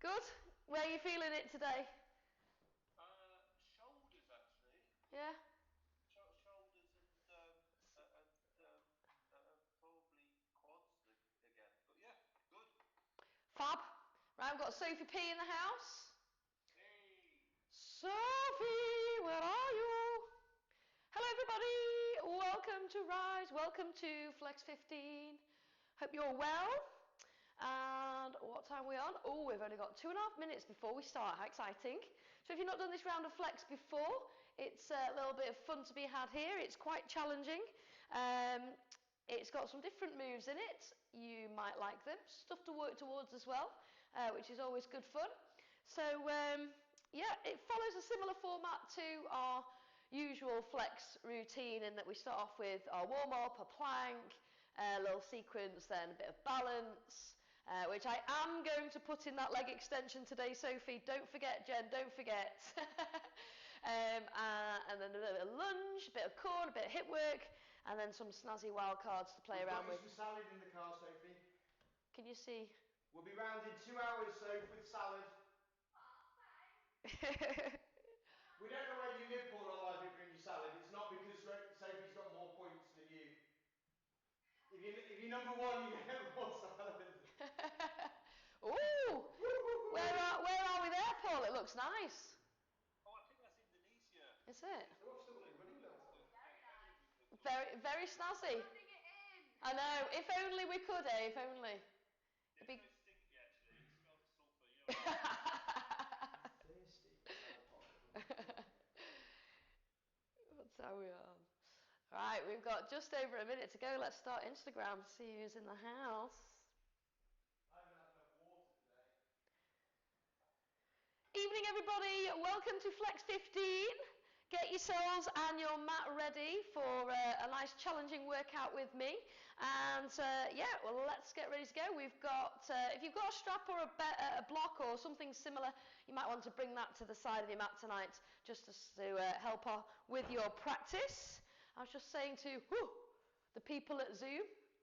Good. Where are you feeling it today? Shoulders, actually. Yeah. Shoulders and probably quads again. But yeah, good. Fab. Right, I've got Sophie P in the house. Hey. Sophie, where are you? Hello, everybody. Welcome to Rise. Welcome to Flex 15. Hope you're well. And what time are we on? Oh, we've only got 2.5 minutes before we start. How exciting. So if you've not done this round of Flex before, it's a little bit of fun to be had here. It's quite challenging. It's got some different moves in it. You might like them. Stuff to work towards as well, which is always good fun. So, yeah, it follows a similar format to our usual Flex routine in that we start off with our warm-up, a plank, a little sequence, then a bit of balance, which I am going to put in that leg extension today, Sophie. Don't forget, Jen, don't forget. And then a bit of lunge, a bit of core, a bit of hip work, and then some snazzy wild cards to play around with. We've got some salad in the car, Sophie. Can you see? We'll be round in 2 hours, Sophie, with salad. We don't know where you live, Paul, otherwise we bring you salad. It's not because Sophie's got more points than you. If you're number one, you get more salad. Ooh! Where are we there, Paul? It looks nice. Oh, I think that's Indonesia. Is it? Oh, I'm still running now. Very, very snazzy. I know. If only we could, eh? If only. It's very stinky, actually. It smells of sulphur. You know. Thirsty. That's how we are. Right, we've got just over a minute to go. Let's start Instagram, see who's in the house. I haven't had enough water today. Evening, everybody. Welcome to Flex 15. Get yourselves and your mat ready for a nice challenging workout with me. And yeah, well, let's get ready to go. We've got, if you've got a strap or a block or something similar, you might want to bring that to the side of your mat tonight just to help with your practice. I was just saying to the people at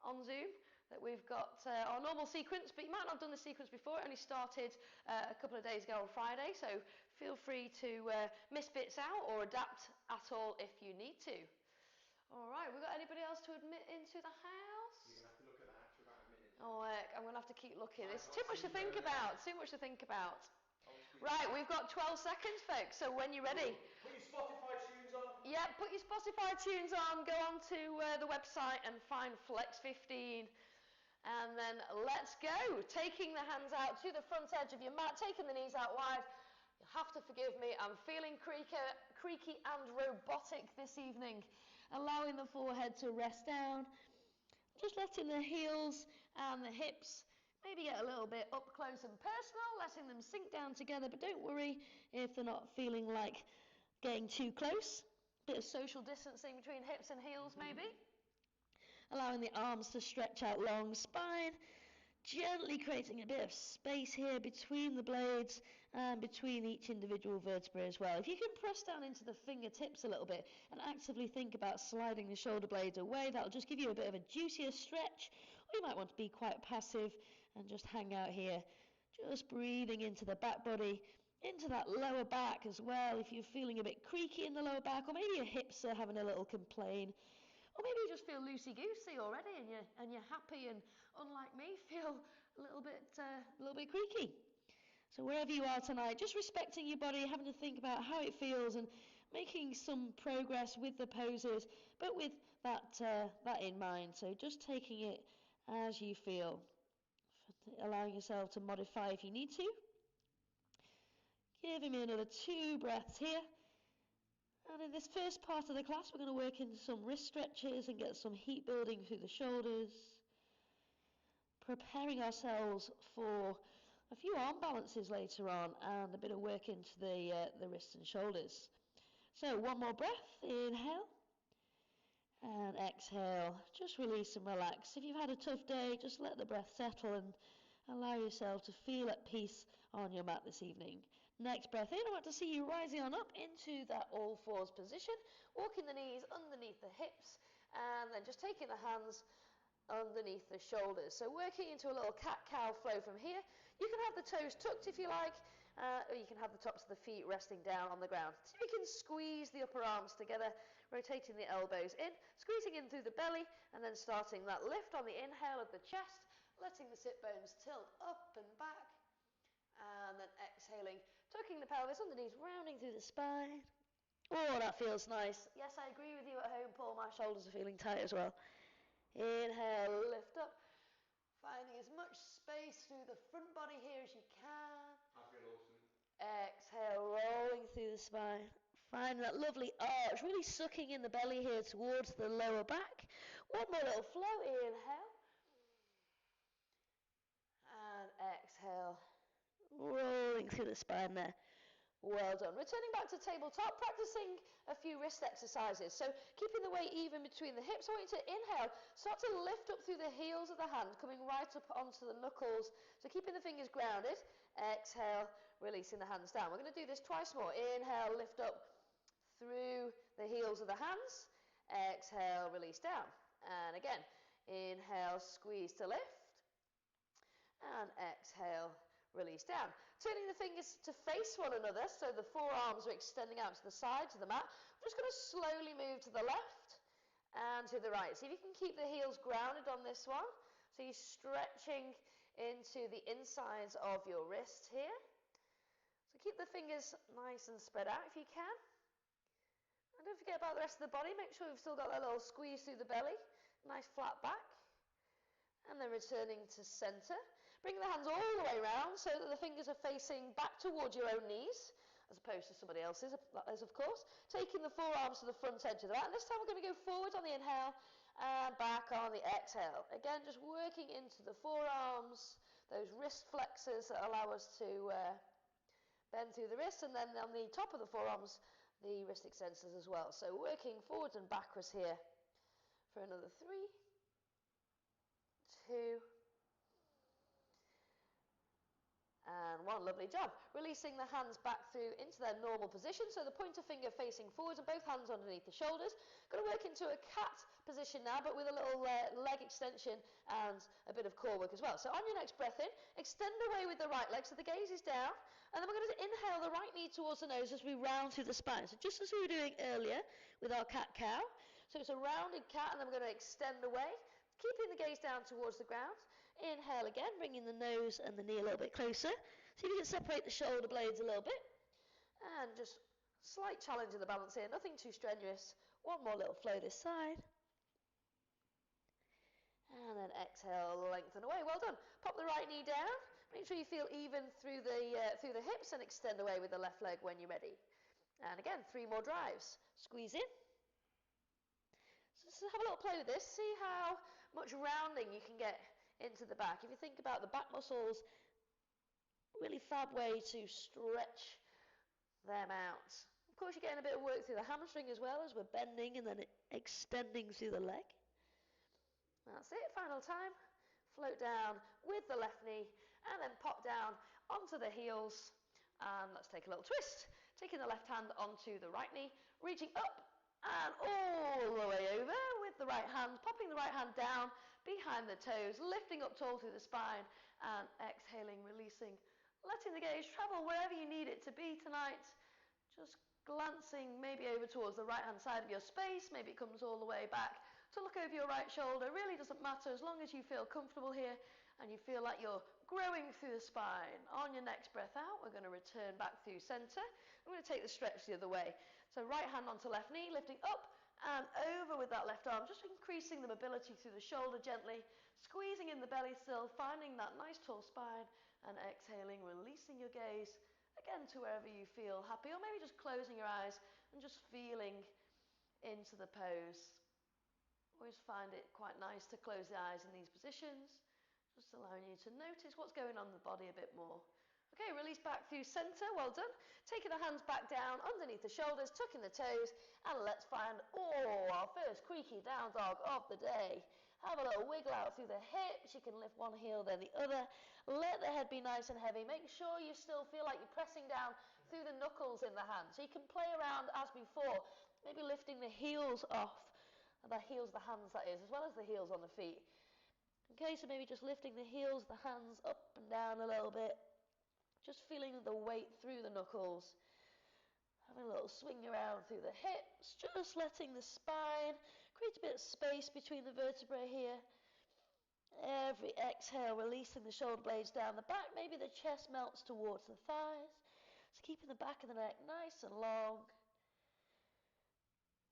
on Zoom, that we've got our normal sequence, but you might not have done the sequence before. It only started a couple of days ago on Friday, so feel free to miss bits out or adapt at all if you need to. All right, we got anybody else to admit into the house? You're going to have to look at that for about a minute. Oh, I'm going to have to keep looking. There's too much to think about, Right, we've got 12 seconds, folks, so when you're ready. Put your Spotify tunes on. Yeah, put your Spotify tunes on, go on to the website and find Flex 15. And then let's go. Taking the hands out to the front edge of your mat, taking the knees out wide. You'll have to forgive me, I'm feeling creaky and robotic this evening. Allowing the forehead to rest down. Just letting the heels and the hips maybe get a little bit up close and personal, letting them sink down together, but don't worry if they're not feeling like getting too close. Bit of social distancing between hips and heels maybe. Allowing the arms to stretch out long, spine, gently creating a bit of space here between the blades and between each individual vertebrae as well. If you can press down into the fingertips a little bit and actively think about sliding the shoulder blades away, that'll just give you a bit of a juicier stretch. Or you might want to be quite passive and just hang out here, just breathing into the back body, into that lower back as well. If you're feeling a bit creaky in the lower back, or maybe your hips are having a little complain. Or maybe you just feel loosey-goosey already and you're happy and, unlike me, feel a little bit creaky. So wherever you are tonight, just respecting your body, having to think about how it feels and making some progress with the poses, but with that in mind. So just taking it as you feel, allowing yourself to modify if you need to. Giving me another 2 breaths here. And in this first part of the class, we're going to work into some wrist stretches and get some heat building through the shoulders. Preparing ourselves for a few arm balances later on and a bit of work into the wrists and shoulders. So one more breath, inhale. And exhale, just release and relax. If you've had a tough day, just let the breath settle and allow yourself to feel at peace on your mat this evening. Next breath in, I want to see you rising on up into that all fours position, walking the knees underneath the hips, and then just taking the hands underneath the shoulders. So working into a little cat-cow flow from here. You can have the toes tucked if you like, or you can have the tops of the feet resting down on the ground. So you can squeeze the upper arms together, rotating the elbows in, squeezing in through the belly, and then starting that lift on the inhale of the chest, letting the sit bones tilt up and back, and then exhaling, tucking the pelvis underneath, rounding through the spine. Oh, that feels nice. Yes, I agree with you at home, Paul. My shoulders are feeling tight as well. Inhale, lift up, finding as much space through the front body here as you can. I feel awesome. Exhale, rolling through the spine. Find that lovely arch, really sucking in the belly here towards the lower back. One more little flow. Inhale. And exhale. Rolling through the spine there. Well done. Returning back to tabletop, practicing a few wrist exercises. So keeping the weight even between the hips. I want you to inhale, start to lift up through the heels of the hand, coming right up onto the knuckles. So keeping the fingers grounded. Exhale, releasing the hands down. We're going to do this twice more. Inhale, lift up through the heels of the hands. Exhale, release down. And again, inhale, squeeze to lift. And exhale, release down. Turning the fingers to face one another, so the forearms are extending out to the side, to the mat. I'm just going to slowly move to the left and to the right. See if you can keep the heels grounded on this one. So you're stretching into the insides of your wrists here. So keep the fingers nice and spread out if you can. And don't forget about the rest of the body. Make sure you've still got that little squeeze through the belly. Nice flat back. And then returning to center. Bring the hands all the way around so that the fingers are facing back towards your own knees, as opposed to somebody else's, of course. Taking the forearms to the front edge of the mat. And this time we're going to go forward on the inhale and back on the exhale. Again, just working into the forearms, those wrist flexors that allow us to bend through the wrists, and then on the top of the forearms, the wrist extensors as well. So working forwards and backwards here for another 3, 2, and 1. Lovely job. Releasing the hands back through into their normal position. So the pointer finger facing forwards and both hands underneath the shoulders. Going to work into a cat position now, but with a little leg extension and a bit of core work as well. So on your next breath in, extend away with the right leg so the gaze is down. And then we're going to inhale the right knee towards the nose as we round through the spine. So just as we were doing earlier with our cat-cow. So it's a rounded cat, and then we're going to extend away, keeping the gaze down towards the ground. Inhale again, bringing the nose and the knee a little bit closer. See if you can separate the shoulder blades a little bit. And just slight challenge in the balance here, nothing too strenuous. One more little flow this side. And then exhale, lengthen away. Well done. Pop the right knee down. Make sure you feel even through the hips and extend away with the left leg when you're ready. And again, 3 more drives. Squeeze in. So have a little play with this. See how much rounding you can get into the back. If you think about the back muscles, really fab way to stretch them out. Of course, you're getting a bit of work through the hamstring as well as we're bending and then extending through the leg. That's it. Final time. Float down with the left knee and then pop down onto the heels. And let's take a little twist. Taking the left hand onto the right knee, reaching up and all the way over with the right hand, popping the right hand down behind the toes, lifting up tall through the spine, and exhaling, releasing, letting the gaze travel wherever you need it to be tonight. Just glancing maybe over towards the right hand side of your space, maybe it comes all the way back to look over your right shoulder. Really doesn't matter as long as you feel comfortable here and you feel like you're growing through the spine. On your next breath out, we're going to return back through center. I'm going to take the stretch the other way. So right hand onto left knee, lifting up and over with that left arm, just increasing the mobility through the shoulder gently, squeezing in the belly still, finding that nice tall spine, and exhaling, releasing your gaze again to wherever you feel happy, or maybe just closing your eyes and just feeling into the pose. Always find it quite nice to close the eyes in these positions, just allowing you to notice what's going on in the body a bit more. Okay, release back through center, well done. Taking the hands back down underneath the shoulders, tucking the toes, and let's find, our first creaky down dog of the day. Have a little wiggle out through the hips. You can lift one heel, then the other. Let the head be nice and heavy. Make sure you still feel like you're pressing down through the knuckles in the hand. So you can play around as before, maybe lifting the heels off. The heels, the hands that is, as well as the heels on the feet. Okay, so maybe just lifting the heels, the hands up and down a little bit. Just feeling the weight through the knuckles. Having a little swing around through the hips, just letting the spine create a bit of space between the vertebrae here. Every exhale, releasing the shoulder blades down the back. Maybe the chest melts towards the thighs. So keeping the back of the neck nice and long.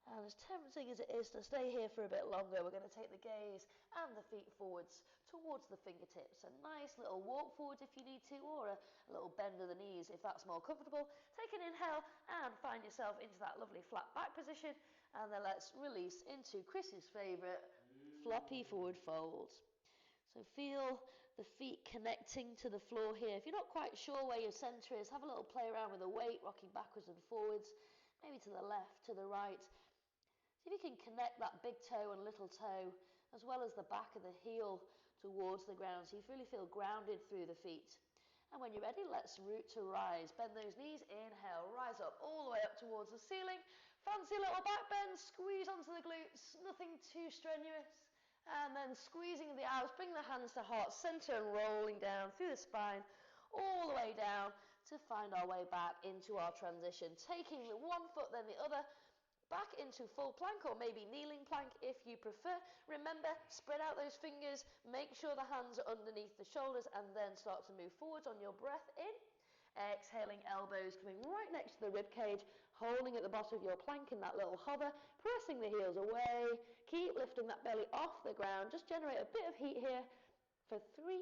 And as tempting as it is to stay here for a bit longer, we're going to take the gaze and the feet forwards towards the fingertips. A nice little walk forwards if you need to, or a little bend of the knees if that's more comfortable. Take an inhale and find yourself into that lovely flat back position. And then let's release into Chris's favourite, floppy forward folds. So feel the feet connecting to the floor here. If you're not quite sure where your centre is, have a little play around with the weight, rocking backwards and forwards, maybe to the left, to the right. See if you can connect that big toe and little toe, as well as the back of the heel towards the ground, so you really feel grounded through the feet. And when you're ready, let's root to rise. Bend those knees, inhale, rise up all the way up towards the ceiling. Fancy little back bend, squeeze onto the glutes, nothing too strenuous. And then squeezing the abs, bring the hands to heart center and rolling down through the spine, all the way down to find our way back into our transition. Taking the one foot, then the other, back into full plank, or maybe kneeling plank if you prefer. Remember, spread out those fingers, make sure the hands are underneath the shoulders, and then start to move forwards on your breath in. Exhaling, elbows coming right next to the rib cage, holding at the bottom of your plank in that little hover, pressing the heels away. Keep lifting that belly off the ground. Just generate a bit of heat here for 3,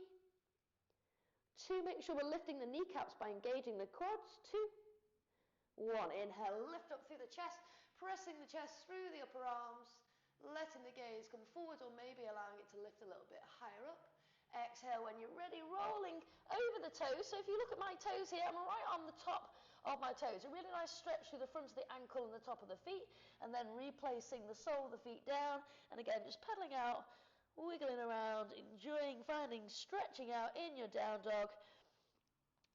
2. Make sure we're lifting the kneecaps by engaging the quads. 2, 1. Inhale, lift up through the chest. Pressing the chest through the upper arms, letting the gaze come forwards, or maybe allowing it to lift a little bit higher up. Exhale when you're ready, rolling over the toes. So if you look at my toes here, I'm right on the top of my toes. A really nice stretch through the front of the ankle and the top of the feet, and then replacing the sole of the feet down. And again, just pedaling out, wiggling around, enjoying, finding, stretching out in your down dog.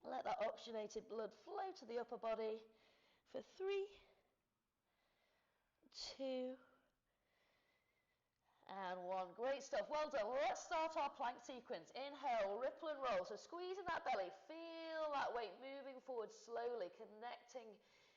Let that oxygenated blood flow to the upper body for 3, 2, and 1. Great stuff. Well done. Well, let's start our plank sequence. Inhale, ripple and roll. So squeezing that belly. Feel that weight moving forward slowly, connecting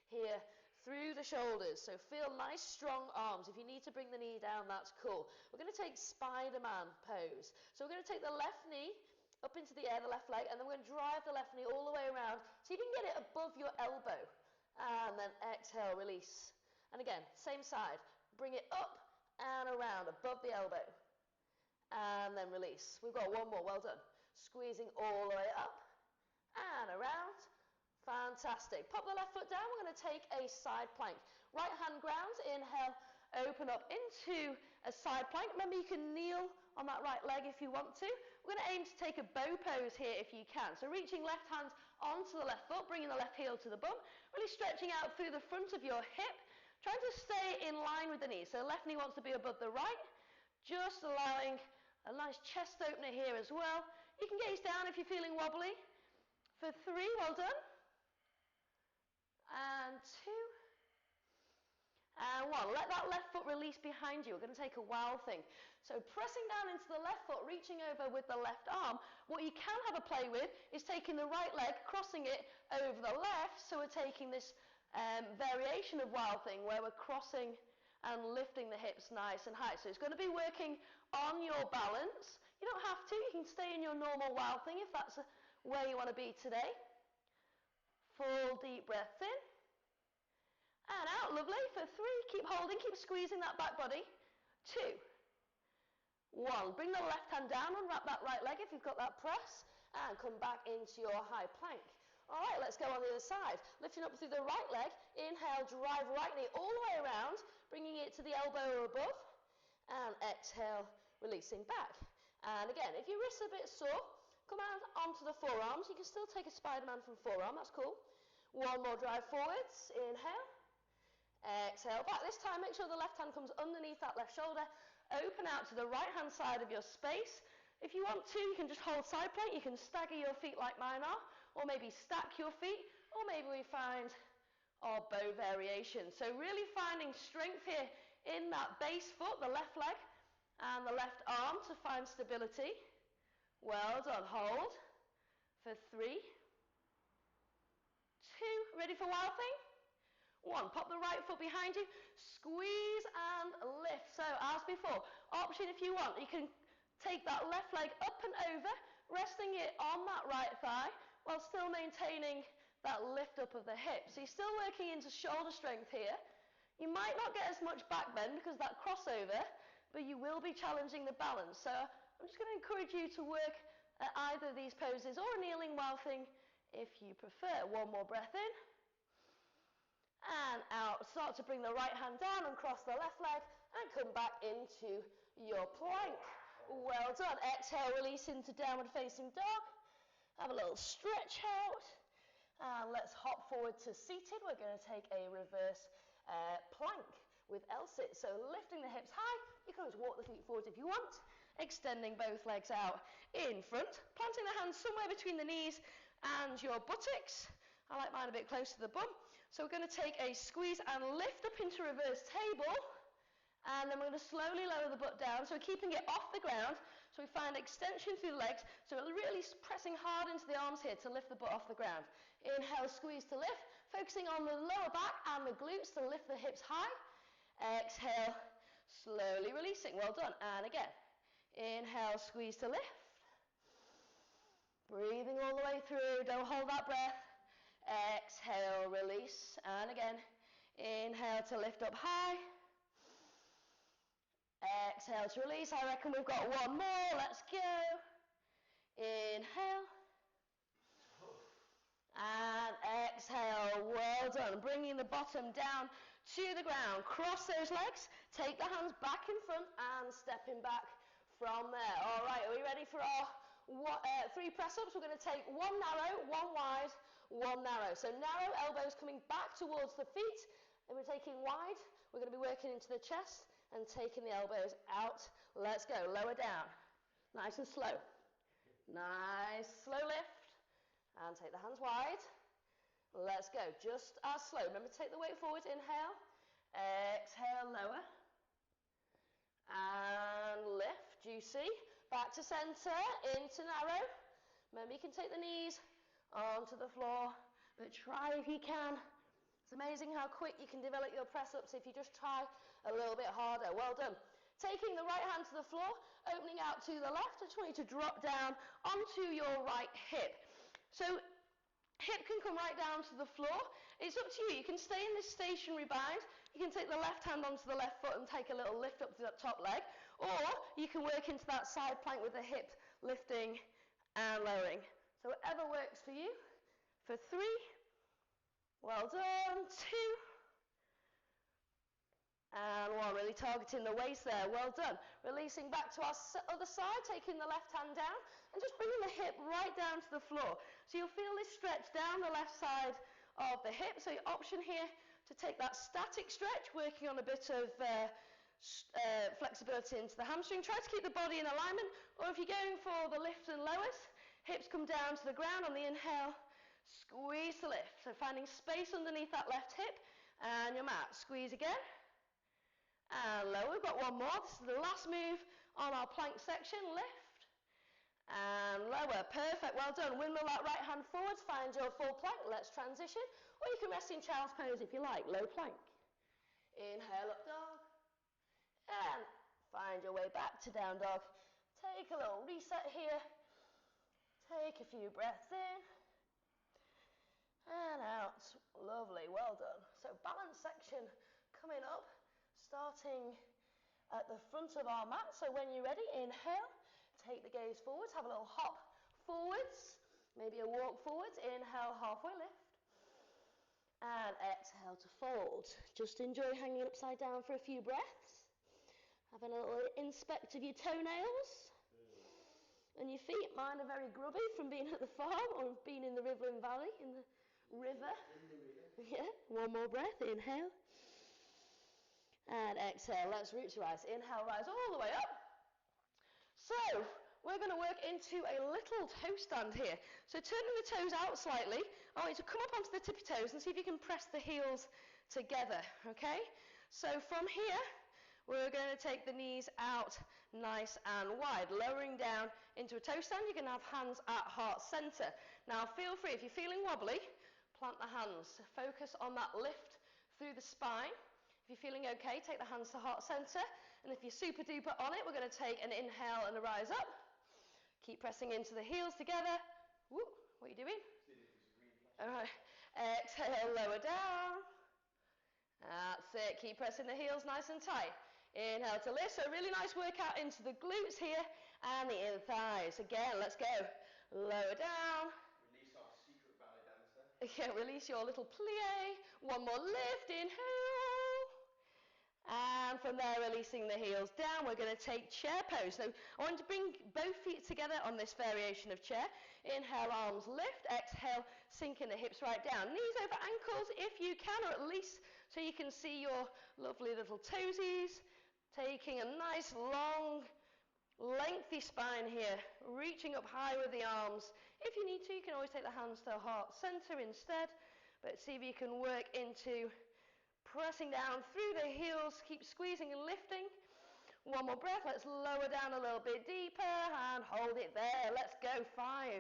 here through the shoulders. So feel nice, strong arms. If you need to bring the knee down, that's cool. We're going to take Spider-Man pose. So we're going to take the left knee up into the air, the left leg, and then we're going to drive the left knee all the way around so you can get it above your elbow. And then exhale, release. And again, same side. Bring it up and around, above the elbow. And then release. We've got one more. Well done. Squeezing all the way up and around. Fantastic. Pop the left foot down. We're going to take a side plank. Right hand grounds. Inhale. Open up into a side plank. Remember, you can kneel on that right leg if you want to. We're going to aim to take a bow pose here if you can. So reaching left hand onto the left foot, bringing the left heel to the bum. Really stretching out through the front of your hip. Trying to stay in line with the knee. So the left knee wants to be above the right. Just allowing a nice chest opener here as well. You can gaze down if you're feeling wobbly. For 3, well done. And 2. And 1. Let that left foot release behind you. We're going to take a wild thing. So pressing down into the left foot, reaching over with the left arm. What you can have a play with is taking the right leg, crossing it over the left. So we're taking this variation of wild thing where we're crossing and lifting the hips nice and high. So it's going to be working on your balance. You don't have to. You can stay in your normal wild thing if that's where you want to be today. Full deep breath in. And out. Lovely. For 3. Keep holding. Keep squeezing that back body. 2, 1. Bring the left hand down. Unwrap that right leg if you've got that press. And come back into your high plank. All right, let's go on the other side. Lifting up through the right leg. Inhale, drive right knee all the way around, bringing it to the elbow or above. And exhale, releasing back. And again, if your wrist's a bit sore, come out onto the forearms. You can still take a Spider-Man from forearm, that's cool. 1 more drive forwards. Inhale. Exhale back. This time, make sure the left hand comes underneath that left shoulder. Open out to the right-hand side of your space. If you want to, you can just hold side plank. You can stagger your feet like mine are. Or maybe stack your feet, or maybe we find our bow variation. So really finding strength here in that base foot, the left leg, And the left arm to find stability. Well done. Hold for 3, 2. Ready for wild thing? 1. Pop the right foot behind you. Squeeze and lift. So as before, option if you want. You can take that left leg up and over, resting it on that right thigh while still maintaining that lift up of the hip. So you're still working into shoulder strength here. You might not get as much back bend because of that crossover, but you will be challenging the balance. So I'm just going to encourage you to work at either of these poses or a kneeling wild thing if you prefer. 1 more breath in. And out. Start to bring the right hand down and cross the left leg and come back into your plank. Well done. Exhale, release into downward facing dog. Have a little stretch out. And let's hop forward to seated. We're going to take a reverse plank with L-sit. So lifting the hips high. You can always walk the feet forward if you want. Extending both legs out in front. Planting the hands somewhere between the knees and your buttocks. I like mine a bit close to the bum. So we're going to take a squeeze and lift up into reverse table. And then we're going to slowly lower the butt down. So we're keeping it off the ground. So we find extension through the legs. So we're really pressing hard into the arms here to lift the butt off the ground. Inhale, squeeze to lift. Focusing on the lower back and the glutes to lift the hips high. Exhale, slowly releasing. Well done. And again. Inhale, squeeze to lift. Breathing all the way through. Don't hold that breath. Exhale, release. And again. Inhale to lift up high. Exhale to release. I reckon we've got 1 more. Let's go. Inhale. And exhale. Well done. Bringing the bottom down to the ground. Cross those legs. Take the hands back in front and stepping back from there. All right, are we ready for our 3 press-ups? We're going to take 1 narrow, 1 wide, 1 narrow. So narrow, elbows coming back towards the feet. Then we're taking wide. We're going to be working into the chest and taking the elbows out. Let's go. Lower down. Nice and slow. Nice, slow lift. And take the hands wide. Let's go. Just as slow. Remember to take the weight forward. Inhale. Exhale, lower. And lift. Juicy. Back to center. Into narrow. Remember you can take the knees onto the floor. But try if you can. It's amazing how quick you can develop your press-ups if you just try a little bit harder. Well done. Taking the right hand to the floor, opening out to the left. I just want you to drop down onto your right hip. So hip can come right down to the floor. It's up to you. You can stay in this stationary bind. You can take the left hand onto the left foot and take a little lift up to that top leg. Or you can work into that side plank with the hip lifting and lowering. So whatever works for you. For 3. Well done. 2. And 1. Really targeting the waist there. Well done. Releasing back to our other side, taking the left hand down and just bringing the hip right down to the floor. So you'll feel this stretch down the left side of the hip. So your option here to take that static stretch, working on a bit of flexibility into the hamstring. Try to keep the body in alignment. Or if you're going for the lift and lowers, hips come down to the ground on the inhale. Squeeze to lift. So finding space underneath that left hip and your mat. Squeeze again. And lower. We've got 1 more. This is the last move on our plank section. Lift. And lower. Perfect. Well done. Windmill that right hand forwards. Find your full plank. Let's transition. Or you can rest in child's pose if you like. Low plank. Inhale up dog. And find your way back to down dog. Take a little reset here. Take a few breaths in. And out. Lovely. Well done. So balance section coming up. Starting at the front of our mat. So when you're ready, inhale. Take the gaze forwards. Have a little hop forwards. Maybe a walk forwards. Inhale, halfway lift. And exhale to fold. Just enjoy hanging upside down for a few breaths. Having a little inspect of your toenails. And your feet. Mine are very grubby from being at the farm or being in the Rivlin Valley, in the river. Yeah, 1 more breath. Inhale. And exhale. Let's root to rise. Inhale, rise all the way up. So, we're going to work into a little toe stand here. So turning the toes out slightly, I want you to come up onto the tippy toes and see if you can press the heels together, okay? So from here, we're going to take the knees out nice and wide. Lowering down into a toe stand, you're going to have hands at heart center. Now feel free, if you're feeling wobbly, plant the hands. Focus on that lift through the spine. If you're feeling okay, take the hands to heart center. And if you're super duper on it, we're going to take an inhale and a rise up. Keep pressing into the heels together. Woo, what are you doing? All right. Exhale, lower down. That's it. Keep pressing the heels nice and tight. Inhale to lift. So a really nice workout into the glutes here and the inner thighs. Again, let's go. Lower down. Release our secret ballet dancer. Yeah, release your little plie. One more lift. Inhale. And from there, releasing the heels down, we're going to take chair pose. So I want to bring both feet together on this variation of chair. Inhale, arms lift. Exhale, sinking the hips right down. Knees over ankles if you can, or at least so you can see your lovely little toesies. Taking a nice, long, lengthy spine here. Reaching up high with the arms. If you need to, you can always take the hands to heart center instead. But see if you can work into pressing down through the heels, keep squeezing and lifting. One more breath, let's lower down a little bit deeper and hold it there. Let's go. 5,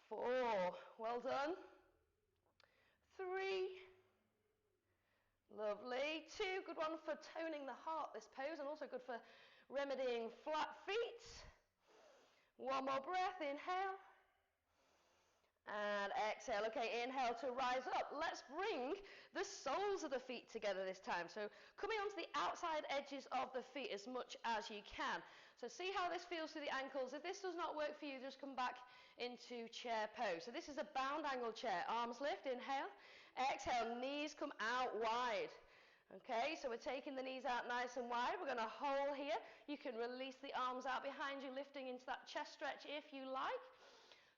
4, well done. 3, lovely. 2, good one for toning the heart, this pose, and also good for remedying flat feet. One more breath, inhale. And exhale. Okay, inhale to rise up. Let's bring the soles of the feet together this time. So coming onto the outside edges of the feet as much as you can. So see how this feels through the ankles. If this does not work for you, just come back into chair pose. So this is a bound angle chair. Arms lift, inhale. Exhale, knees come out wide. Okay, so we're taking the knees out nice and wide. We're going to hold here. You can release the arms out behind you, lifting into that chest stretch if you like.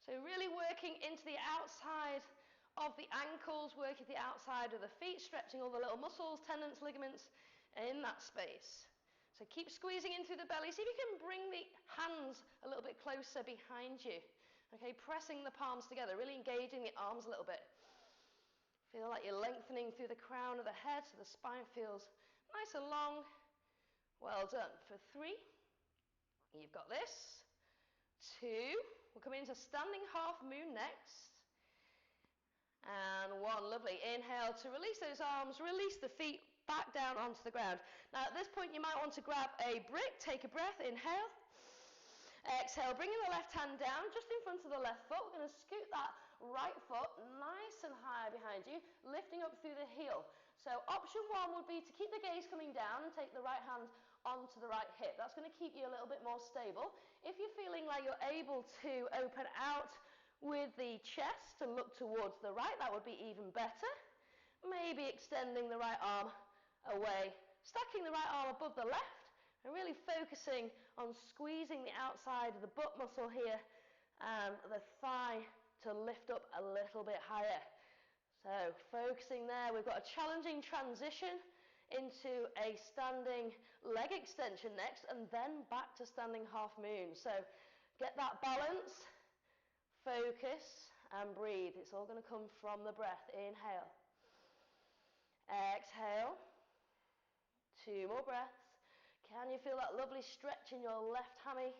So really working into the outside of the ankles, working the outside of the feet, stretching all the little muscles, tendons, ligaments in that space. So keep squeezing in through the belly. See if you can bring the hands a little bit closer behind you. Okay, pressing the palms together, really engaging the arms a little bit. Feel like you're lengthening through the crown of the head so the spine feels nice and long. Well done. For 3, you've got this. 2, we'll come into standing half moon next. And 1, lovely. Inhale to release those arms, release the feet back down onto the ground. Now at this point you might want to grab a brick, take a breath, inhale. Exhale, bringing the left hand down just in front of the left foot. We're going to scoot that right foot nice and high behind you, lifting up through the heel. So option 1 would be to keep the gaze coming down and take the right hand onto the right hip. That's going to keep you a little bit more stable. If you're feeling like you're able to open out with the chest and look towards the right, that would be even better. Maybe extending the right arm away, stacking the right arm above the left, and really focusing on squeezing the outside of the butt muscle here and the thigh to lift up a little bit higher. So focusing there, we've got a challenging transition into a standing leg extension next, and then back to standing half moon. So get that balance, focus, and breathe. It's all going to come from the breath. Inhale. Exhale. 2 more breaths. Can you feel that lovely stretch in your left hammy?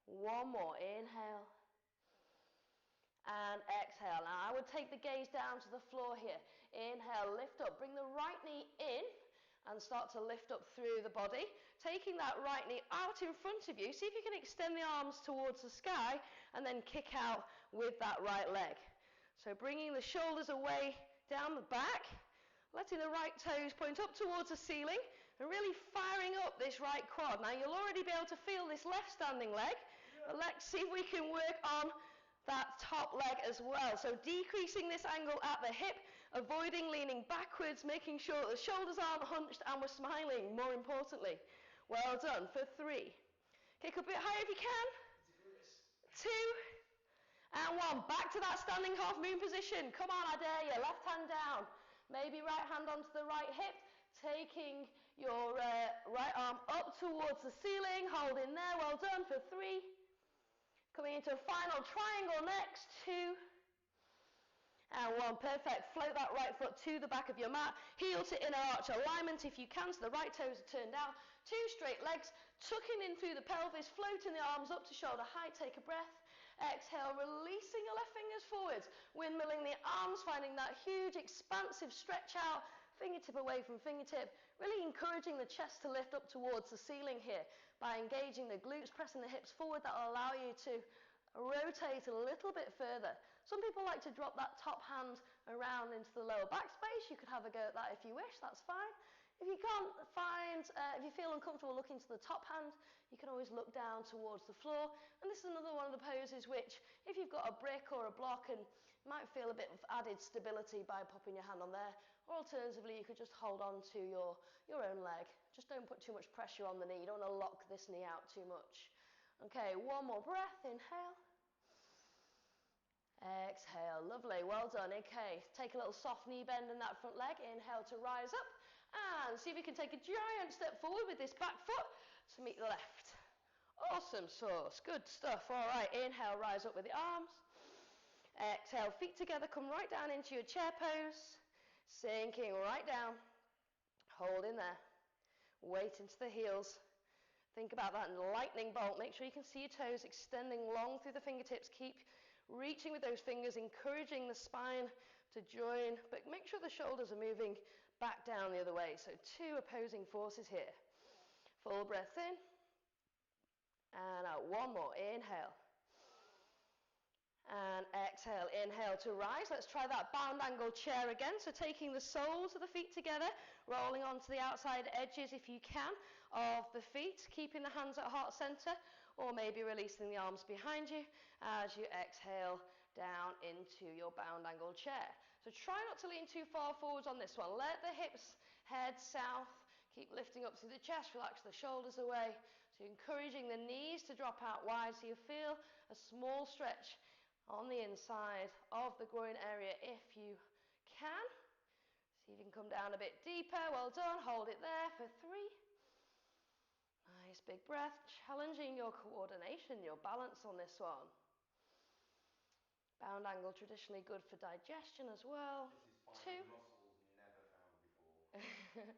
1 more. Inhale. And exhale. Now I would take the gaze down to the floor here. Inhale, lift up. Bring the right knee in and start to lift up through the body. Taking that right knee out in front of you. See if you can extend the arms towards the sky and then kick out with that right leg. So bringing the shoulders away down the back. Letting the right toes point up towards the ceiling and really firing up this right quad. Now you'll already be able to feel this left standing leg, but let's see if we can work on that top leg as well. So decreasing this angle at the hip, avoiding leaning backwards, making sure the shoulders aren't hunched and we're smiling, more importantly. Well done. For 3. Kick a bit higher if you can. 2. And 1. Back to that standing half moon position. Come on, I dare you. Left hand down. Maybe right hand onto the right hip, taking your right arm up towards the ceiling, hold in there, well done. For 3, coming into a final triangle next, 2, And one, perfect. Float that right foot to the back of your mat. Heel to inner arch alignment if you can, so the right toes are turned down. 2 straight legs, tucking in through the pelvis, floating the arms up to shoulder height. Take a breath. Exhale, releasing your left fingers forwards, windmilling the arms, finding that huge expansive stretch out, fingertip away from fingertip, really encouraging the chest to lift up towards the ceiling here by engaging the glutes, pressing the hips forward. That will allow you to rotate a little bit further. Some people like to drop that top hand around into the lower back space. You could have a go at that if you wish, that's fine. If you can't find, if you feel uncomfortable looking to the top hand, you can always look down towards the floor. And this is another one of the poses which, if you've got a brick or a block, and you might feel a bit of added stability by popping your hand on there. Or alternatively, you could just hold on to your own leg. Just don't put too much pressure on the knee. You don't want to lock this knee out too much. Okay, one more breath. Inhale. Exhale. Lovely. Well done. Okay, take a little soft knee bend in that front leg. Inhale to rise up. And see if you can take a giant step forward with this back foot to meet the left. Awesome sauce. Good stuff. All right. Inhale, rise up with the arms. Exhale, feet together. Come right down into your chair pose. Sinking right down. Hold in there. Weight into the heels. Think about that lightning bolt. Make sure you can see your toes extending long through the fingertips. Keep reaching with those fingers, encouraging the spine to join, but make sure the shoulders are moving back down the other way. So 2 opposing forces here. Full breath in. And out. One more. Inhale. And exhale. Inhale to rise. Let's try that bound angle chair again. So taking the soles of the feet together, rolling onto the outside edges if you can of the feet, keeping the hands at heart center, or maybe releasing the arms behind you as you exhale down into your bound angle chair. So try not to lean too far forwards on this one. Let the hips head south. Keep lifting up through the chest. Relax the shoulders away. So encouraging the knees to drop out wide so you feel a small stretch on the inside of the groin area if you can. See if you can come down a bit deeper. Well done. Hold it there for 3. Nice big breath. Challenging your coordination, your balance on this one. Bound angle traditionally good for digestion as well. This is 2. finding muscles never found before.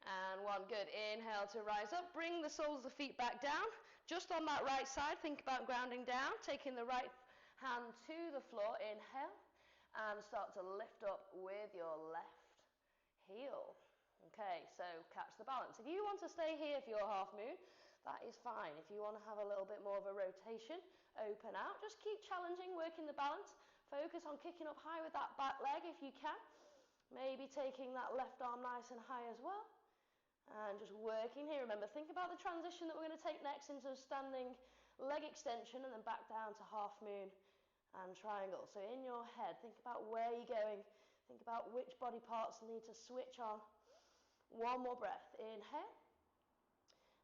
And 1. Good. Inhale to rise up. Bring the soles of the feet back down. Just on that right side, think about grounding down. Taking the right hand to the floor. Inhale. And start to lift up with your left heel. Okay, so catch the balance. If you want to stay here for your half moon, that is fine. If you want to have a little bit more of a rotation, open out. Just keep challenging, working the balance. Focus on kicking up high with that back leg if you can. Maybe taking that left arm nice and high as well. And just working here. Remember, think about the transition that we're going to take next into standing leg extension and then back down to half moon and triangle. So in your head, think about where you're going. Think about which body parts need to switch on. 1 more breath. Inhale.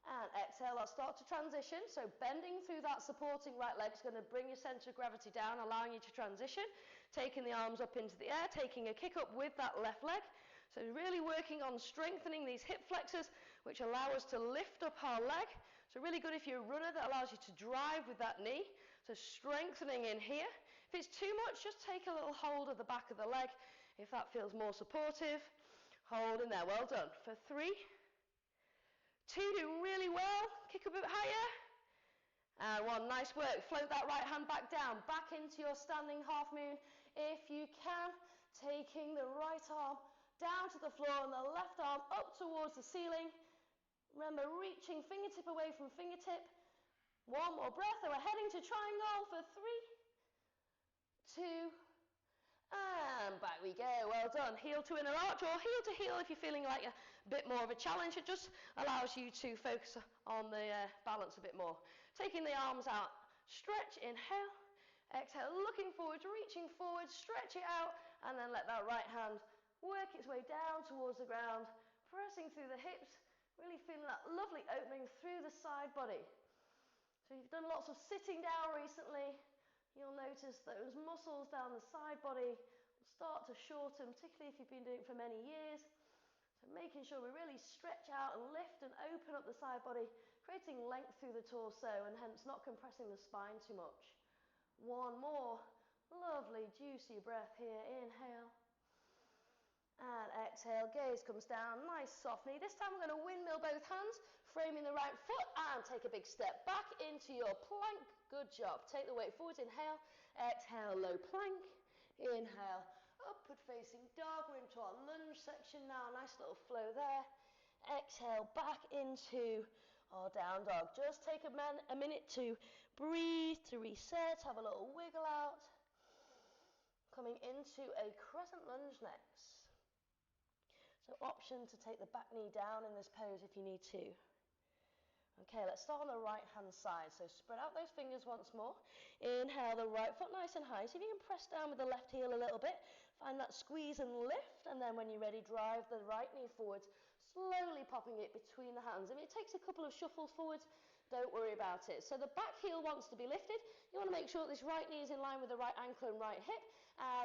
And exhale. I'll start to transition. So bending through that supporting right leg is going to bring your center of gravity down, allowing you to transition. Taking the arms up into the air, taking a kick up with that left leg. So really working on strengthening these hip flexors, which allow us to lift up our leg. So really good if you're a runner, that allows you to drive with that knee. So strengthening in here. If it's too much, just take a little hold of the back of the leg if that feels more supportive. Hold in there. Well done. For 3, 2, doing really well. Kick a bit higher. And 1, nice work. Float that right hand back down, back into your standing half moon. If you can, taking the right arm down to the floor and the left arm up towards the ceiling. Remember, reaching fingertip away from fingertip. 1 more breath, and we're heading to triangle for 3, 2, and back we go. Well done. Heel to inner arch or heel to heel if you're feeling like a bit more of a challenge. It just allows you to focus on the balance a bit more. Taking the arms out, stretch, inhale, exhale, looking forward, reaching forward, stretch it out, and then let that right hand work its way down towards the ground, pressing through the hips, really feeling that lovely opening through the side body. So if you've done lots of sitting down recently, you'll notice those muscles down the side body will start to shorten, particularly if you've been doing it for many years. So making sure we really stretch out and lift and open up the side body, creating length through the torso and hence not compressing the spine too much. 1 more. Lovely, juicy breath here. Inhale. And exhale, gaze comes down, nice soft knee. This time we're going to windmill both hands, framing the right foot, and take a big step back into your plank. Good job. Take the weight forwards, inhale, exhale, low plank, inhale, upward facing dog. We're into our lunge section now, nice little flow there. Exhale, back into our down dog. Just take a minute to breathe, to reset, have a little wiggle out. Coming into a crescent lunge next. So option to take the back knee down in this pose if you need to. Okay, let's start on the right hand side. So spread out those fingers once more. Inhale the right foot nice and high. So if you can press down with the left heel a little bit, find that squeeze and lift, and then when you're ready, drive the right knee forwards, slowly popping it between the hands. If it takes a couple of shuffles forwards, don't worry about it. So the back heel wants to be lifted. You want to make sure this right knee is in line with the right ankle and right hip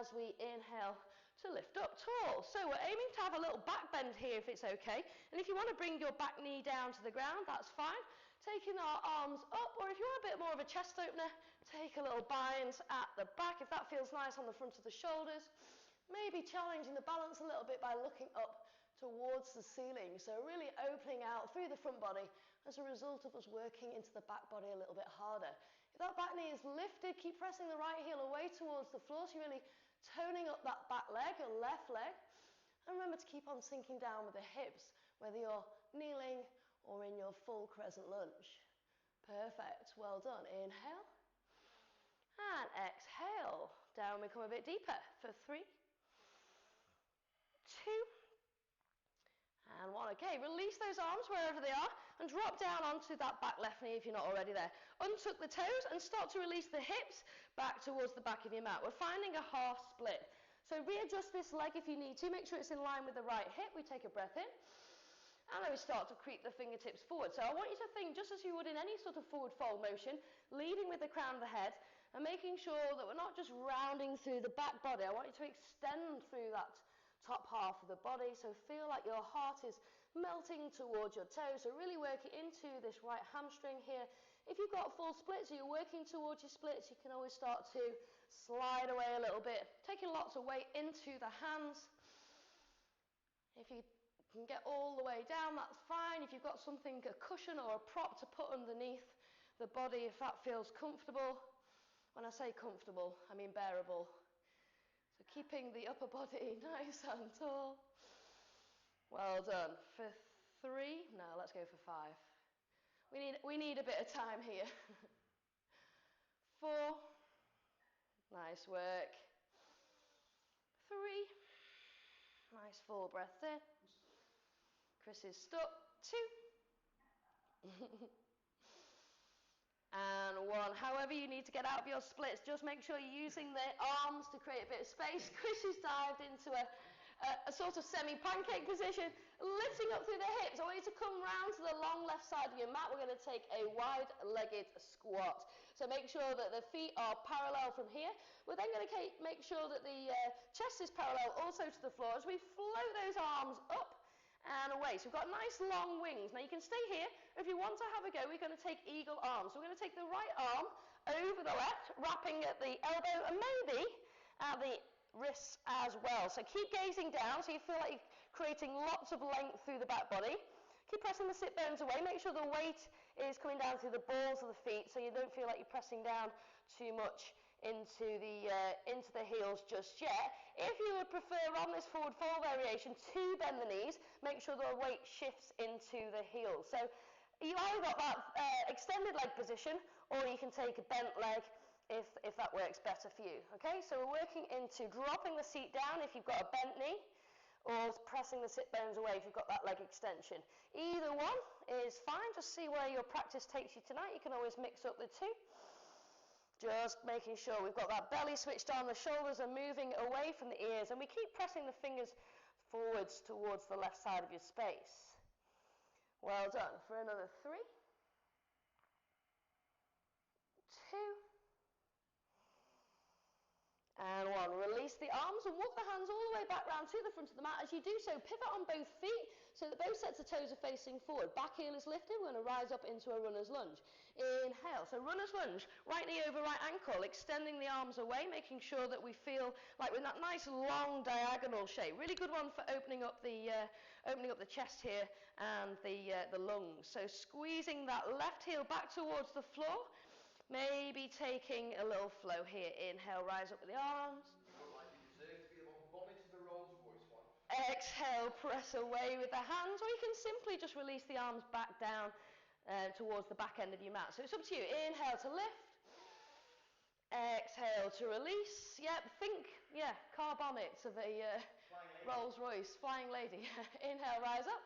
as we inhale to lift up tall. So we're aiming to have a little back bend here if it's okay. And if you want to bring your back knee down to the ground, that's fine. Taking our arms up, or if you want a bit more of a chest opener, take a little bind at the back if that feels nice on the front of the shoulders. Maybe challenging the balance a little bit by looking up towards the ceiling. So really opening out through the front body as a result of us working into the back body a little bit harder. If that back knee is lifted, keep pressing the right heel away towards the floor, so you're really toning up that back leg, your left leg. And remember to keep on sinking down with the hips, whether you're kneeling or in your full crescent lunge. Perfect, well done. Inhale and exhale. Down we come a bit deeper for 3, 2, and 1. Okay, release those arms wherever they are and drop down onto that back left knee if you're not already there. Untuck the toes and start to release the hips back towards the back of your mat. We're finding a half split. So readjust this leg if you need to. Make sure it's in line with the right hip. We take a breath in. And then we start to creep the fingertips forward. So I want you to think just as you would in any sort of forward fold motion, leading with the crown of the head and making sure that we're not just rounding through the back body. I want you to extend through that top half of the body. So feel like your heart is melting towards your toes. So really work it into this right hamstring here. If you've got full splits or you're working towards your splits, you can always start to slide away a little bit, taking lots of weight into the hands. If you can get all the way down, that's fine. If you've got something, a cushion or a prop to put underneath the body, if that feels comfortable. When I say comfortable, I mean bearable. So keeping the upper body nice and tall. Well done. For 3, no, let's go for 5. We need a bit of time here. 4, nice work. 3, nice full breaths in. Chris is stuck. 2. And 1. However you need to get out of your splits, just make sure you're using the arms to create a bit of space. Chris has dived into a sort of semi-pancake position, lifting up through the hips. I want you to come round to the long left side of your mat. We're going to take a wide-legged squat. So make sure that the feet are parallel from here. We're then going to make sure that the chest is parallel also to the floor as we float those arms up and away. So we've got nice long wings. Now you can stay here. If you want to have a go, we're going to take eagle arms. So we're going to take the right arm over the left, wrapping at the elbow and maybe at the wrists as well. So keep gazing down so you feel like you're creating lots of length through the back body. Keep pressing the sit bones away. Make sure the weight is coming down through the balls of the feet so you don't feel like you're pressing down too much into the heels just yet. If you would prefer on this forward fold variation to bend the knees, make sure the weight shifts into the heels. So you've either got that extended leg position or you can take a bent leg if that works better for you. Okay, so we're working into dropping the seat down if you've got a bent knee or pressing the sit bones away if you've got that leg extension. Either one is fine. Just see where your practice takes you tonight. You can always mix up the two. Just making sure we've got that belly switched on, the shoulders are moving away from the ears, and we keep pressing the fingers forwards towards the left side of your space. Well done. For another 3, 2, and 1. Release the arms and walk the hands all the way back round to the front of the mat. As you do so, pivot on both feet so that both sets of toes are facing forward. Back heel is lifted. We're going to rise up into a runner's lunge. Inhale, so runner's lunge, right knee over right ankle, extending the arms away, making sure that we feel like we're in that nice long diagonal shape. Really good one for opening up the chest here and the lungs. So squeezing that left heel back towards the floor, maybe taking a little flow here. Inhale, rise up with the arms. You look like you deserve to be the bonnet of the Rolls Royce one. Exhale, press away with the hands, or you can simply just release the arms back down towards the back end of your mat. So it's up to you. Inhale to lift. Exhale to release. Yep, think, car bonnets of a Rolls Royce, flying lady. Inhale, rise up.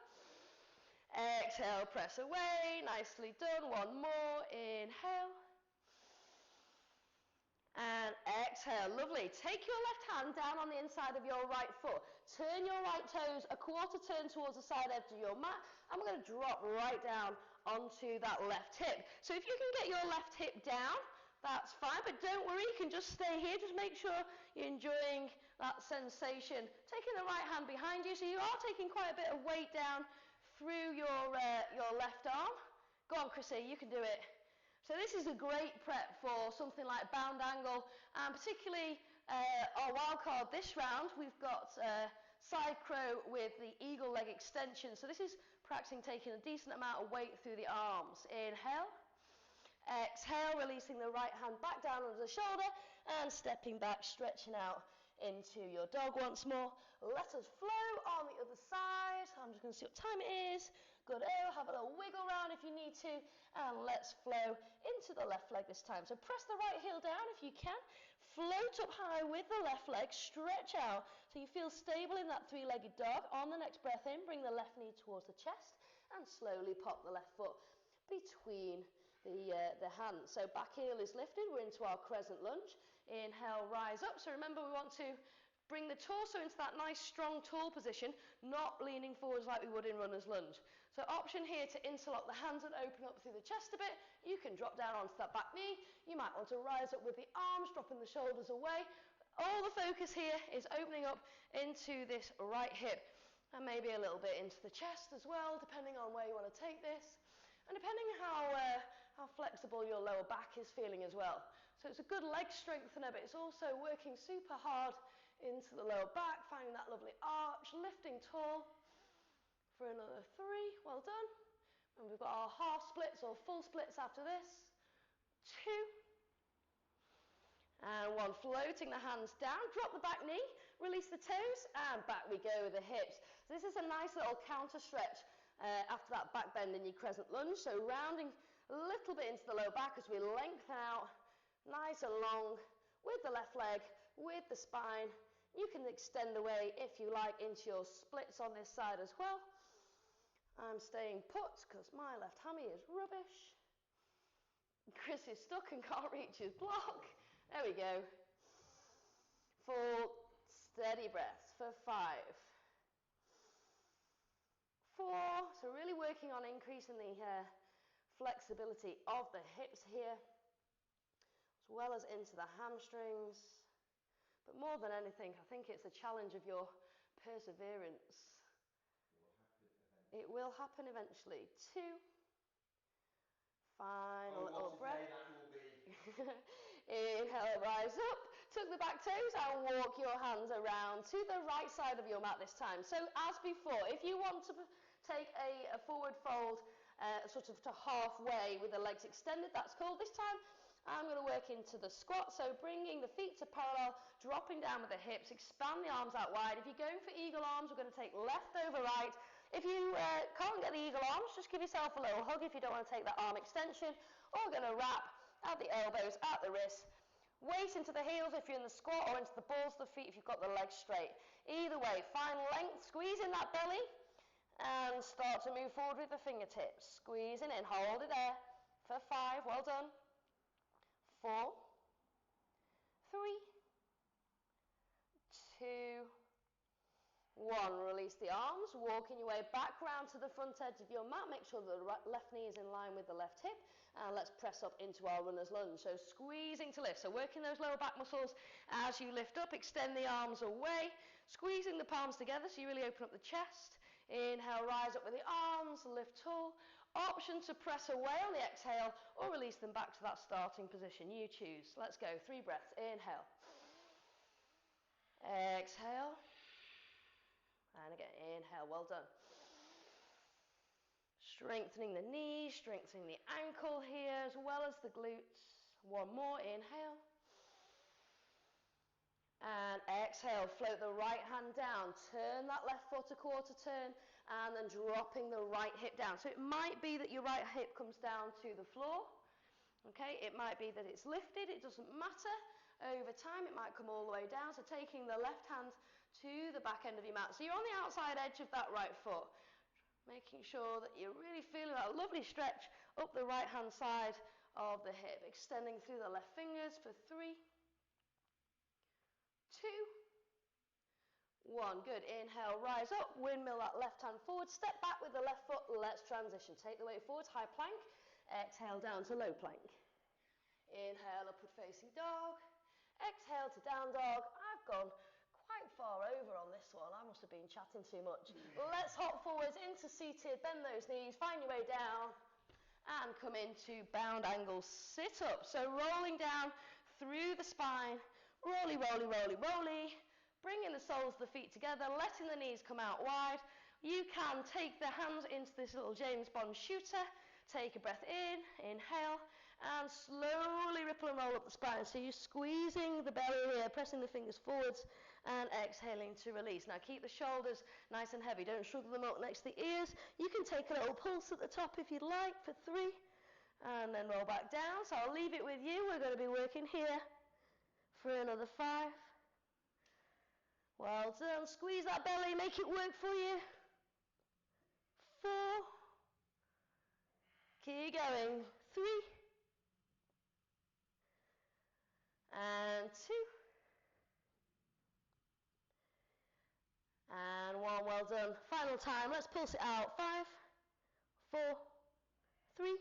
Exhale, press away. Nicely done. One more. Inhale. And exhale. Lovely. Take your left hand down on the inside of your right foot. Turn your right toes a quarter turn towards the side edge of your mat. And we're going to drop right down onto that left hip. So if you can get your left hip down, that's fine, but don't worry, you can just stay here. Just make sure you're enjoying that sensation. Taking the right hand behind you, so you are taking quite a bit of weight down through your left arm. Go on, Chrissy, you can do it. So this is a great prep for something like bound angle, and particularly our wildcard this round, we've got side crow with the eagle leg extension. So this is practicing taking a decent amount of weight through the arms. Inhale. Exhale, releasing the right hand back down under the shoulder and stepping back, stretching out into your dog once more. Let us flow on the other side. I'm just going to see what time it is. Good. Have a little wiggle round if you need to. And let's flow into the left leg this time. So press the right heel down if you can. Float up high with the left leg. Stretch out so you feel stable in that three-legged dog. On the next breath in, bring the left knee towards the chest and slowly pop the left foot between the hands. So back heel is lifted. We're into our crescent lunge. Inhale, rise up. So remember, we want to bring the torso into that nice strong tall position, not leaning forwards like we would in runner's lunge. So option here to interlock the hands and open up through the chest a bit. You can drop down onto that back knee. You might want to rise up with the arms, dropping the shoulders away. All the focus here is opening up into this right hip and maybe a little bit into the chest as well, depending on where you want to take this. And depending how flexible your lower back is feeling as well. So it's a good leg strengthener, but it's also working super hard into the lower back, finding that lovely arch, lifting tall for another 3. Well done. And we've got our half splits or full splits after this. 2. And 1. Floating the hands down. Drop the back knee. Release the toes. And back we go with the hips. So this is a nice little counter stretch after that back bend in your crescent lunge. So rounding a little bit into the lower back as we lengthen out nice and long with the left leg, with the spine. You can extend away if you like into your splits on this side as well. I'm staying put because my left hammy is rubbish. Chris is stuck and can't reach his block. There we go. Full steady breaths for 5. 4. So really working on increasing the flexibility of the hips here, as well as into the hamstrings. But more than anything, I think it's a challenge of your perseverance. It will happen eventually. 2. Final little breath. Inhale, rise up. Tuck the back toes and walk your hands around to the right side of your mat this time. So as before, if you want to take a forward fold sort of to halfway with the legs extended, that's cool. This time I'm going to work into the squat, so bringing the feet to parallel, dropping down with the hips, expand the arms out wide. If you're going for eagle arms, we're going to take left over right. If you can't get the eagle arms, just give yourself a little hug if you don't want to take that arm extension. Or we're going to wrap at the elbows, at the wrists. Weight into the heels if you're in the squat, or into the balls of the feet if you've got the legs straight. Either way, find length, squeeze in that belly, and start to move forward with the fingertips. Squeezing in, hold it there for 5, well done. 4, 3, 2, 1. Release the arms, walking your way back round to the front edge of your mat. Make sure the left knee is in line with the left hip. And let's press up into our runner's lunge. So squeezing to lift. So working those lower back muscles as you lift up. Extend the arms away. Squeezing the palms together so you really open up the chest. Inhale, rise up with the arms. Lift tall. Option to press away on the exhale or release them back to that starting position. You choose. Let's go. 3 breaths. Inhale. Exhale. And again, inhale. Well done. Strengthening the knees, strengthening the ankle here as well as the glutes. One more. Inhale. And exhale, float the right hand down, turn that left foot a quarter turn, and then dropping the right hip down. So it might be that your right hip comes down to the floor, okay? It might be that it's lifted, it doesn't matter. Over time, it might come all the way down, so taking the left hand to the back end of your mat. So you're on the outside edge of that right foot, making sure that you're really feeling that lovely stretch up the right hand side of the hip, extending through the left fingers for 3, 2, 1. Good. Inhale, rise up, windmill that left hand forward, step back with the left foot, let's transition. Take the weight forward, high plank, exhale down to low plank. Inhale, upward facing dog, exhale to down dog. I've gone quite far over on this one, I must have been chatting too much. Let's hop forwards into seated, bend those knees, find your way down, and come into bound angle sit up. So rolling down through the spine, rolly, rolly, rolly, rolly, bringing the soles of the feet together, letting the knees come out wide. You can take the hands into this little James Bond shooter, take a breath in, inhale, and slowly ripple and roll up the spine. So you're squeezing the belly here, pressing the fingers forwards, and exhaling to release. Now keep the shoulders nice and heavy, don't shrug them up next to the ears. You can take a little pulse at the top if you'd like for 3, and then roll back down. So I'll leave it with you, we're going to be working here for another 5. Well done. Squeeze that belly, make it work for you. 4. Keep going. 3. And 2. And 1. Well done. Final time. Let's pulse it out. 5, 4, 3,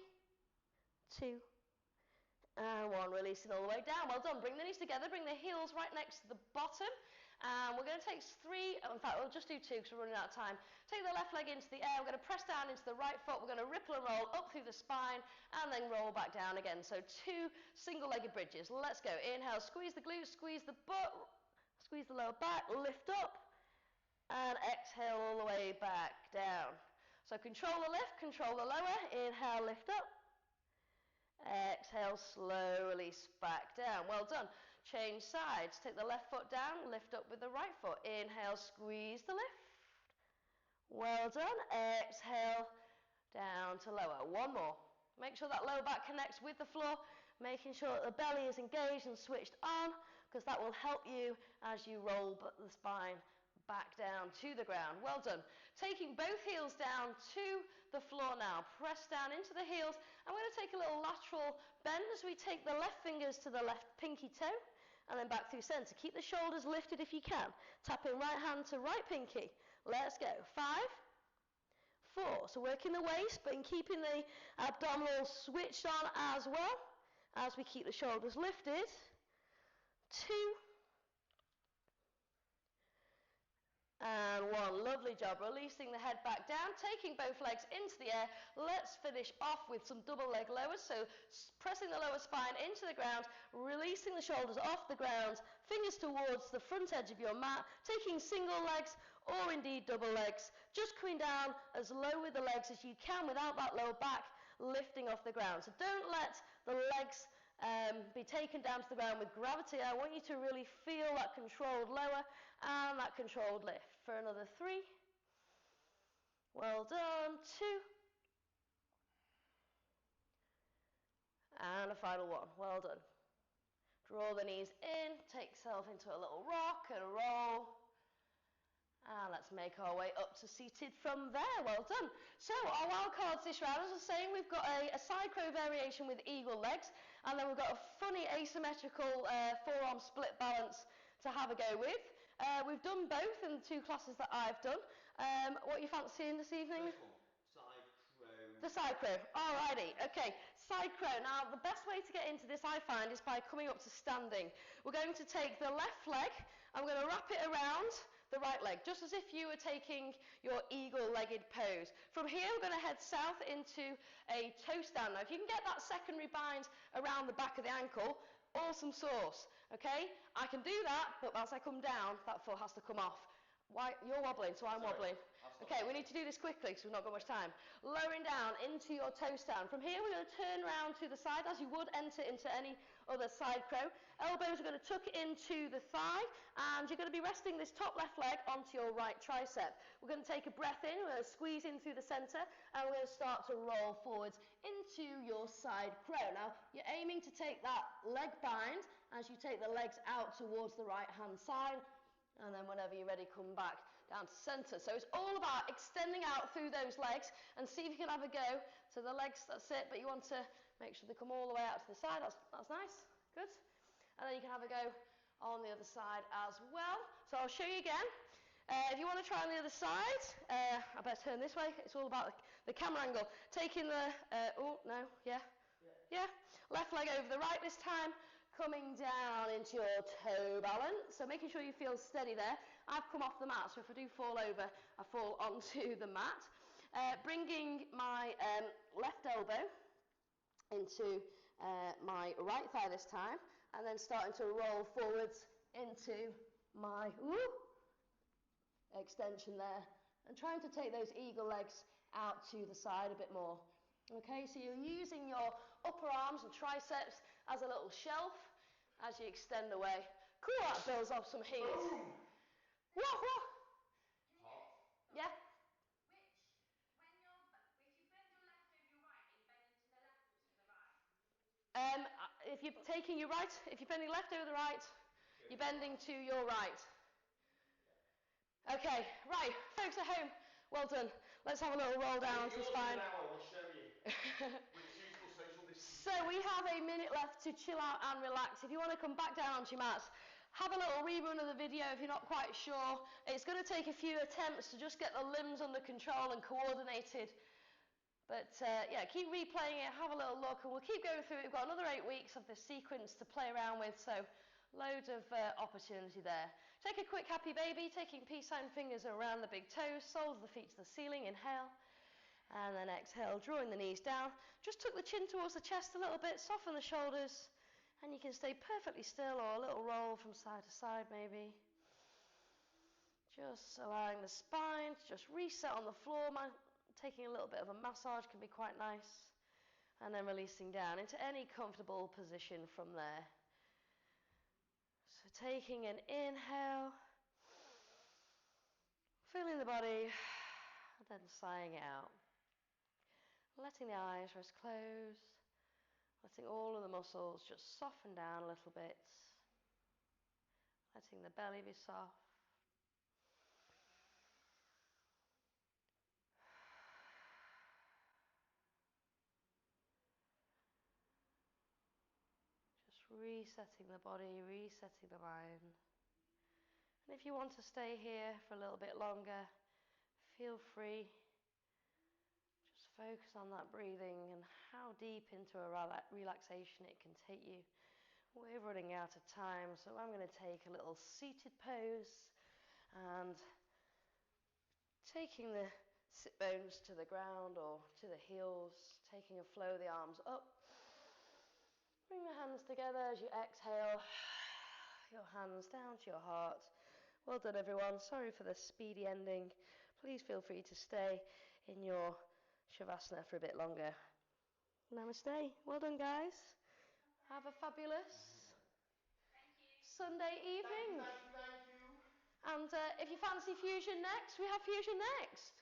2, and 1. Releasing all the way down. Well done. Bring the knees together. Bring the heels right next to the bottom. And we're going to take 3, in fact, we'll just do 2 because we're running out of time. Take the left leg into the air. We're going to press down into the right foot. We're going to ripple and roll up through the spine and then roll back down again. So 2 single-legged bridges. Let's go. Inhale, squeeze the glutes, squeeze the butt, squeeze the lower back, lift up, and exhale all the way back down. So control the lift, control the lower. Inhale, lift up. Exhale, slow release back down. Well done. Change sides. Take the left foot down, lift up with the right foot. Inhale, squeeze the lift. Well done. Exhale, down to lower. 1 more. Make sure that lower back connects with the floor, making sure that the belly is engaged and switched on, because that will help you as you roll the spine back down to the ground. Well done. Taking both heels down to the floor now. Press down into the heels. I'm going to take a little lateral bend as we take the left fingers to the left pinky toe and then back through center. Keep the shoulders lifted if you can. Tapping right hand to right pinky. Let's go. 5, 4. So working the waist, but in keeping the abdominals switched on as well as we keep the shoulders lifted. 2, and 1. Lovely job. Releasing the head back down, taking both legs into the air. Let's finish off with some double leg lowers. So pressing the lower spine into the ground, releasing the shoulders off the ground, fingers towards the front edge of your mat, taking single legs or indeed double legs. Just coming down as low with the legs as you can without that lower back lifting off the ground. So don't let the legs be taken down to the ground with gravity. I want you to really feel that controlled lower and that controlled lift. For another 3. Well done. 2. And a final 1. Well done. Draw the knees in, take yourself into a little rock and roll. And let's make our way up to seated from there. Well done. So our wild cards this round, as I was saying, we've got a side crow variation with eagle legs, and then we've got a funny asymmetrical forearm split balance to have a go with. We've done both in the 2 classes that I've done. What are you fancying this evening? Side crow. The side crow. Alrighty. Okay. Side crow. Now, the best way to get into this, I find, is by coming up to standing. We're going to take the left leg, I'm going to wrap it around the right leg, just as if you were taking your eagle-legged pose. From here, we're going to head south into a toe stand. Now, if you can get that secondary bind around the back of the ankle, awesome sauce, okay? I can do that, but as I come down, that foot has to come off. Why? You're wobbling, so I'm wobbling. Okay, we need to do this quickly because we've not got much time. Lowering down into your toe stand. From here, we're going to turn around to the side as you would enter into any other side crow. Elbows are going to tuck into the thigh, and you're going to be resting this top left leg onto your right tricep. We're going to take a breath in, we're going to squeeze in through the center, and we're going to start to roll forwards into your side crow. Now, you're aiming to take that leg bind as you take the legs out towards the right-hand side, and then whenever you're ready, come back down to center. So it's all about extending out through those legs and see if you can have a go. So the legs, that's it, but you want to make sure they come all the way out to the side. That's nice, good. And then you can have a go on the other side as well. So I'll show you again. If you want to try on the other side, I better turn this way. It's all about the camera angle. Taking the, left leg over the right this time. Coming down into your toe balance, so making sure you feel steady there. I've come off the mat, so if I do fall over, I fall onto the mat. Bringing my left elbow into my right thigh this time, and then starting to roll forwards into my extension there, and trying to take those eagle legs out to the side a bit more. Okay, so you're using your upper arms and triceps as a little shelf as you extend away. Cool, that builds off some heat. Whoa. Yeah? If you're taking your right, if you're bending left over the right, you're bending to your right. Okay, right, folks at home, well done. Let's have a little roll down to the spine. We'll show you. With suitable social distancing. So we have a minute left to chill out and relax. If you want to come back down onto your mats, have a little rerun of the video if you're not quite sure. It's going to take a few attempts to just get the limbs under control and coordinated. But yeah, keep replaying it, have a little look, and we'll keep going through it. We've got another 8 weeks of this sequence to play around with, so loads of opportunity there. Take a quick happy baby, taking peace sign fingers around the big toes, soles of the feet to the ceiling, inhale. And then exhale, drawing the knees down. Just tuck the chin towards the chest a little bit, soften the shoulders, and you can stay perfectly still or a little roll from side to side maybe. Just allowing the spine to just reset on the floor. Taking a little bit of a massage can be quite nice. And then releasing down into any comfortable position from there. So taking an inhale, feeling the body, and then sighing it out. Letting the eyes rest closed, letting all of the muscles just soften down a little bit, letting the belly be soft. Just resetting the body, resetting the mind. And if you want to stay here for a little bit longer, feel free. Just focus on that breathing and how deep into a relaxation it can take you. We're running out of time, so I'm going to take a little seated pose and taking the sit bones to the ground or to the heels, taking a flow of the arms up. Bring the hands together as you exhale, your hands down to your heart. Well done, everyone. Sorry for the speedy ending. Please feel free to stay in your Shavasana for a bit longer. Namaste. Well done, guys. Have a fabulous Sunday evening. Thank you. And if you fancy Fusion next, we have Fusion next.